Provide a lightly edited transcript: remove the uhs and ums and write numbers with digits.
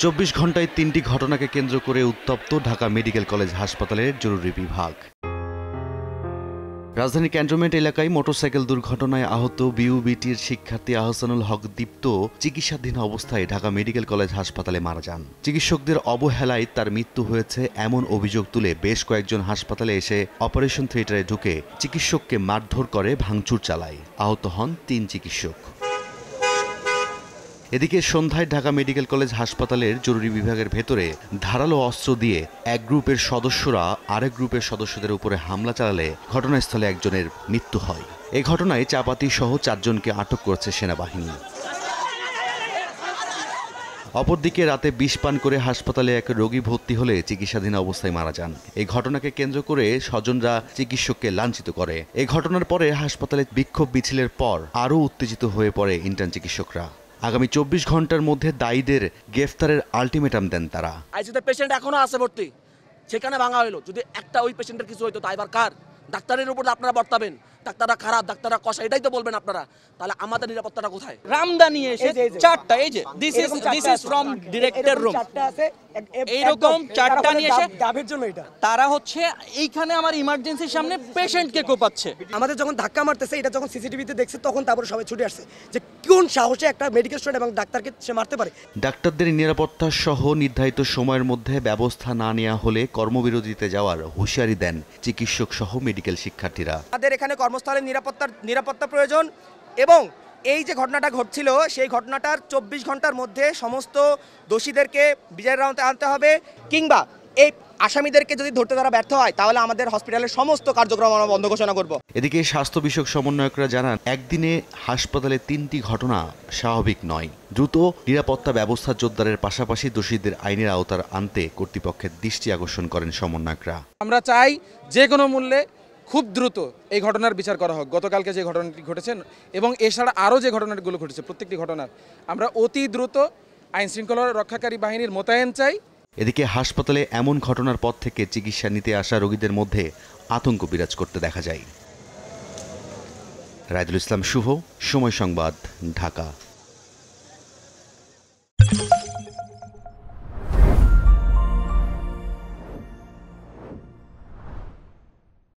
24 ঘন্টায় 3টি ঘটনাকে কেন্দ্র করে উত্তপ্ত ঢাকা মেডিকেল কলেজ হাসপাতালের জরুরি বিভাগ। রাজধানীর ক্যান্টনমেন্ট এলাকায় মোটরসাইকেল দুর্ঘটনায় আহত বিউবিটির শিক্ষার্থী আহসানুল হক দীপ্ত চিকিৎসাধীন অবস্থায় ঢাকা মেডিকেল কলেজ হাসপাতালে মারা যান। চিকিৎসকদের অবহেলায় তার মৃত্যু হয়েছে এমন অভিযোগ তুলে বেশ কয়েকজন হাসপাতালে এসে অপারেশন থিয়েটারে ঢুকে চিকিৎসককে মারধর করে ভাঙচুর চালায়। আহত হন 3 চিকিৎসক। এদিকে সন্ধ্যায় ঢাকা মেডিকেল কলেজ হাসপাতালের জরুরি বিভাগের ভেতরে ধারালো অস্ত্র দিয়ে এক গ্রুপের সদস্যরা আরেক গ্রুপের সদস্যদের উপরে হামলা চালালে ঘটনাস্থলে একজনের মৃত্যু হয়। এই ঘটনায় চাপাতি সহ 4 জনকে আটক করেছে সেনাবাহিনী। অপরদিকে রাতে বিষ পান করে হাসপাতালে এক রোগী ভর্তি হলে চিকিৎসাধীন অবস্থায় মারা যান। এই ঘটনাকে কেন্দ্র করে স্বজনরা চিকিৎসককে লাঞ্ছিত করে। এই ঘটনার পরে হাসপাতালে বিক্ষোভ মিছিলের পর আরও উত্তেজিত হয়ে পড়ে ইন্টার্ন চিকিৎসকরা। আগামী 24 ঘন্টার মধ্যে দায়ীদের গ্রেফতারের আলটিমেটাম দেন তারা। আইসিইউতে পেশেন্ট এখনো আছে ভর্তি, সেখানে ভাঙা হইলো। যদি একটা ওই পেশেন্টের কিছু হইতো তাই এবার কার? ডাক্তারের উপর আপনারা বর্তাবেন, ডাক্তাররা খারাপ, ডাক্তাররা কষা, এটাই তো বলবেন আপনারা। তাহলে আমাদের নিরাপত্তাটা কোথায়? রামদানি এসে 4টা, এই যে this is from director room, এইরকম 4টা নিয়ে এসে ডাবের জন্য এটা তারা হচ্ছে এইখানে আমার ইমার্জেন্সির সামনে পেশেন্টকে কোপাচ্ছে। আমাদের যখন ধাক্কা মারতেছে, এটা যখন সিসিটিভিতে দেখছে তখন তারপর সবাই ছুটে আসছে যে কোন সাহসে একটা মেডিকেল স্টুডেন্ট এবং ডাক্তারকে সে মারতে পারে। ডাক্তারদের নিরাপত্তা সহ নির্ধারিত সময়ের মধ্যে ব্যবস্থা না নেওয়া হলে কর্মবিরতিতে যাওয়ার হুঁশিয়ারি দেন চিকিৎসক সহ মেডিকেল শিক্ষার্থীরা। আমাদের এখানে কর্মস্থলে নিরাপত্তা প্রয়োজন এবং এই যে ঘটনাটা ঘটছিল সেই ঘটনাটার 24 ঘন্টার মধ্যে সমস্ত দোষীদেরকে বিচারের আওতায় আনতে হবে, কিংবা এই আসামিদেরকে যদি ধরতে তারা ব্যর্থ হয় তাহলে আমাদের হসপিটালের সমস্ত কার্যক্রম আমরা বন্ধ ঘোষণা করব। এদিকে স্বাস্থ্য বিষয়ক সমন্বয়করা জানান, একদিনে হাসপাতালে 3টি ঘটনা স্বাভাবিক নয়। দ্রুত নিরাপত্তা ব্যবস্থা জোরদারের পাশাপাশি দোষীদের আইনের আওতার আনতে কর্তৃপক্ষের দৃষ্টি আকর্ষণ করেন সমন্বয়করা। আমরা চাই যে কোনো মূল্যে খুব দ্রুত এই ঘটনার বিচার করা হোক। গতকালকে যে ঘটনাটি ঘটেছে এবং এছাড়া আরও যে ঘটনাগুলো ঘটেছে, প্রত্যেকটি ঘটনার আমরা অতি দ্রুত আইন শৃঙ্খলা রক্ষাকারী বাহিনীর মোতায়েন চাই। এদিকে হাসপাতালে এমন ঘটনার পর থেকে চিকিৎসা নিতে আসা রোগীদের মধ্যে আতঙ্ক বিরাজ করতে দেখা যায়। রায়দুল ইসলাম শুভ, সময় সংবাদ, ঢাকা।